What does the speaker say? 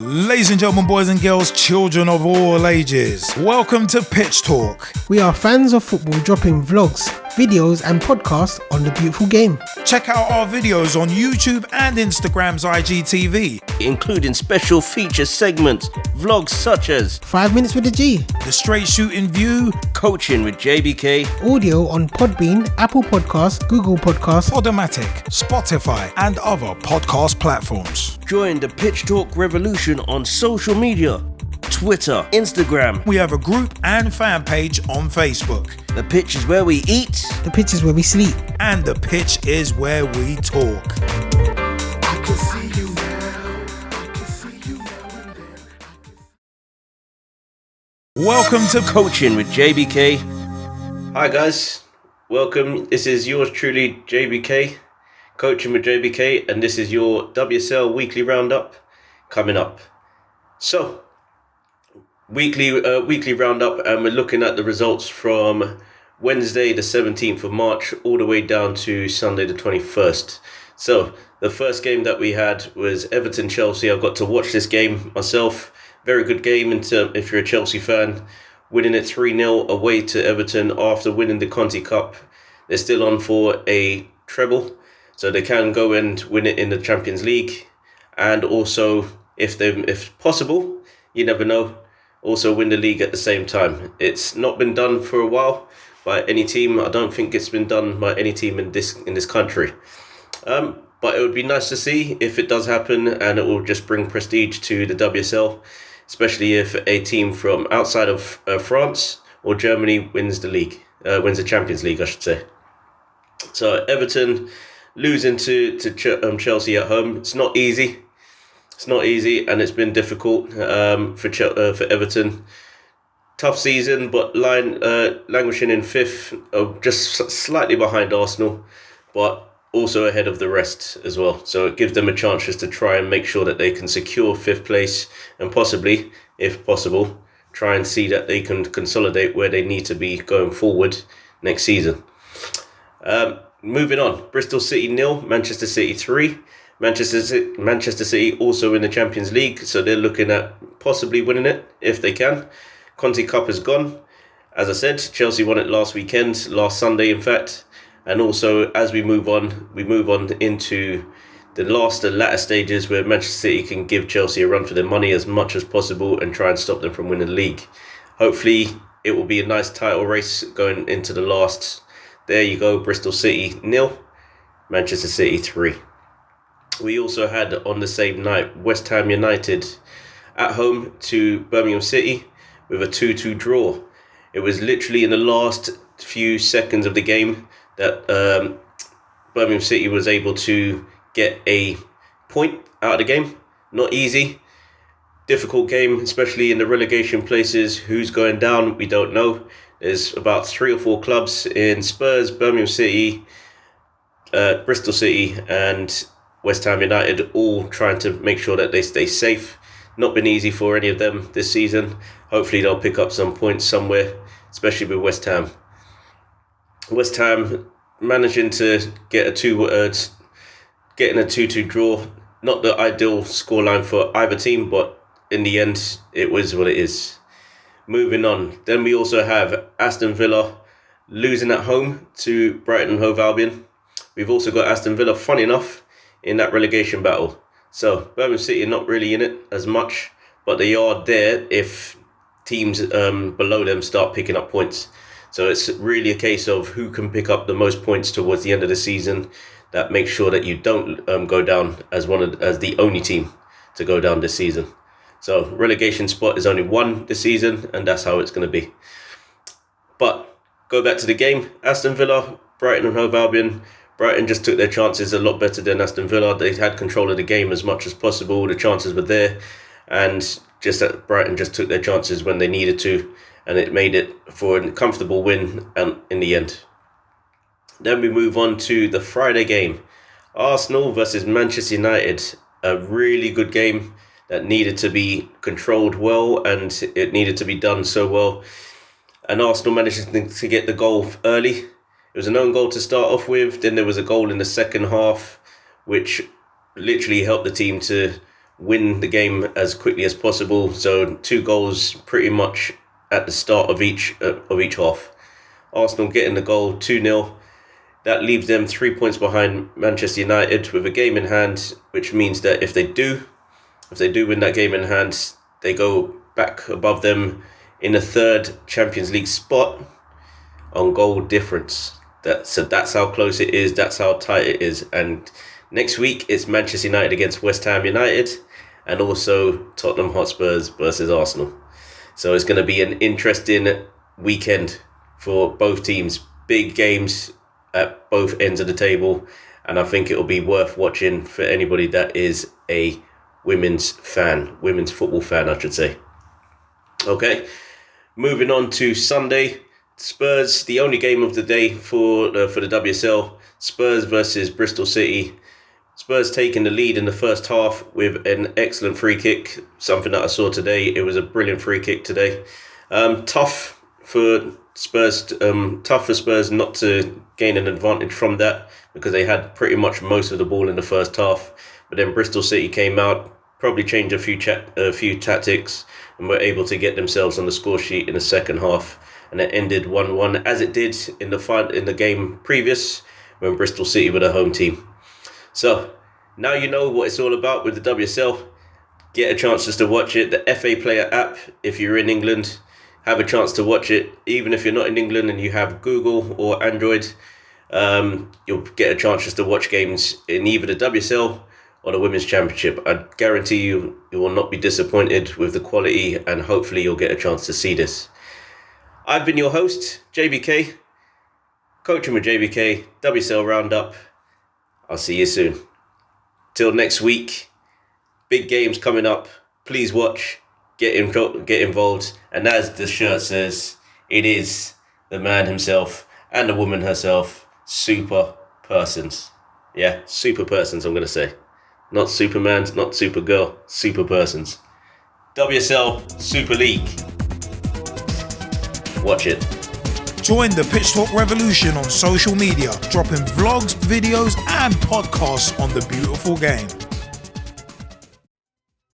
Ladies and gentlemen, boys and girls, children of all ages, welcome to Pitch Talk. We are fans of football dropping vlogs, videos and podcasts on the beautiful game. Check out our videos on YouTube and Instagram's IGTV, including special feature segments, vlogs such as 5 Minutes with the G, The Straight Shooting View, Coaching with JBK, audio on Podbean, Apple Podcasts, Google Podcasts, Podomatic, Spotify and other podcast platforms. Join the Pitch Talk revolution on social media, Twitter, Instagram. We have a group and fan page on Facebook. The pitch is where we eat. The pitch is where we sleep. And the pitch is where we talk. I can see you now. I can see you now and then. Welcome to Coaching with JBK. Hi guys, welcome. This is yours truly, JBK. Coaching with JBK, and this is your Wsl Weekly Roundup coming up. So, weekly roundup, and we're looking at the results from Wednesday the 17th of March all the way down to Sunday the 21st. So, the first game that we had was Everton Chelsea. I got to watch this game myself. Very good game if you're a Chelsea fan. Winning it 3-0 away to Everton after winning the Conti Cup. They're still on for a treble. So they can go and win it in the Champions League, and also, if possible, you never know, also win the league at the same time. It's not been done for a while by any team. I don't think it's been done by any team in this country. But it would be nice to see if it does happen, and it will just bring prestige to the WSL, especially if a team from outside of France or Germany wins the league, wins the Champions League, I should say. So Everton losing to Chelsea at home. It's not easy. And it's been difficult for Everton. Tough season, but languishing in fifth, just slightly behind Arsenal, but also ahead of the rest as well. So it gives them a chance just to try and make sure that they can secure fifth place, and possibly, if possible, try and see that they can consolidate where they need to be going forward next season. Moving on, Bristol City 0, Manchester City 3. Manchester City also in the Champions League, so they're looking at possibly winning it if they can. Conti Cup is gone. As I said, Chelsea won it last Sunday in fact. And also, as we move on into the latter stages where Manchester City can give Chelsea a run for their money as much as possible and try and stop them from winning the league. Hopefully, it will be a nice title race going into the last. There you go, Bristol City 0, Manchester City 3. We also had on the same night West Ham United at home to Birmingham City with a 2-2 draw. It was literally in the last few seconds of the game that Birmingham City was able to get a point out of the game. Not easy. Difficult game, especially in the relegation places. Who's going down, we don't know. There's about 3 or 4 clubs in Spurs, Birmingham City, Bristol City and West Ham United all trying to make sure that they stay safe. Not been easy for any of them this season. Hopefully they'll pick up some points somewhere, especially with West Ham. West Ham managing to get getting a 2-2 draw. Not the ideal scoreline for either team, but in the end, it was what it is. Moving on, then we also have Aston Villa losing at home to Brighton and Hove Albion. We've also got Aston Villa, funny enough, in that relegation battle. So Birmingham City are not really in it as much, but they are there if teams below them start picking up points. So it's really a case of who can pick up the most points towards the end of the season that makes sure that you don't go down as the only team to go down this season. So relegation spot is only one this season, and that's how it's going to be. But go back to the game. Aston Villa, Brighton and Hove Albion. Brighton just took their chances a lot better than Aston Villa. They had control of the game as much as possible. The chances were there, and just that Brighton just took their chances when they needed to, and it made it for a comfortable win in the end. Then we move on to the Friday game. Arsenal versus Manchester United. A really good game that needed to be controlled well, and it needed to be done so well. And Arsenal managed to get the goal early. It was an own goal to start off with. Then there was a goal in the second half, which literally helped the team to win the game as quickly as possible. So 2 goals pretty much at the start of each half. Arsenal getting the goal 2-0. That leaves them 3 points behind Manchester United with a game in hand, which means that if they do win that game in hand, they go back above them in a 3rd Champions League spot on goal difference. So that's how close it is. That's how tight it is. And next week it's Manchester United against West Ham United, and also Tottenham Hotspurs versus Arsenal. So it's going to be an interesting weekend for both teams. Big games at both ends of the table, and I think it'll be worth watching for anybody that is a women's football fan, I should say. Okay, moving on to Sunday. Spurs, the only game of the day for the WSL. Spurs versus Bristol City. Spurs taking the lead in the first half with an excellent free kick. Something that I saw today. It was a brilliant free kick today. Tough for Spurs not to gain an advantage from that, because they had pretty much most of the ball in the first half. But then Bristol City came out, probably changed a few tactics, and were able to get themselves on the score sheet in the second half. And it ended 1-1, as it did in the game previous, when Bristol City were the home team. So now you know what it's all about with the WSL. Get a chance just to watch it. The FA Player app, if you're in England, have a chance to watch it. Even if you're not in England and you have Google or Android, you'll get a chance just to watch games in either the WSL or the Women's Championship. I guarantee you will not be disappointed with the quality, and hopefully you'll get a chance to see this. I've been your host, JBK, coaching with JBK, WSL Roundup. I'll see you soon. Till next week, big games coming up. Please watch, get involved. And as the shirt says, it is the man himself and the woman herself, super persons. Yeah, super persons, I'm going to say. Not Superman, not Supergirl, super persons. WSL Super League. Watch it. Join the Pitch Talk revolution on social media, dropping vlogs, videos and podcasts on the beautiful game.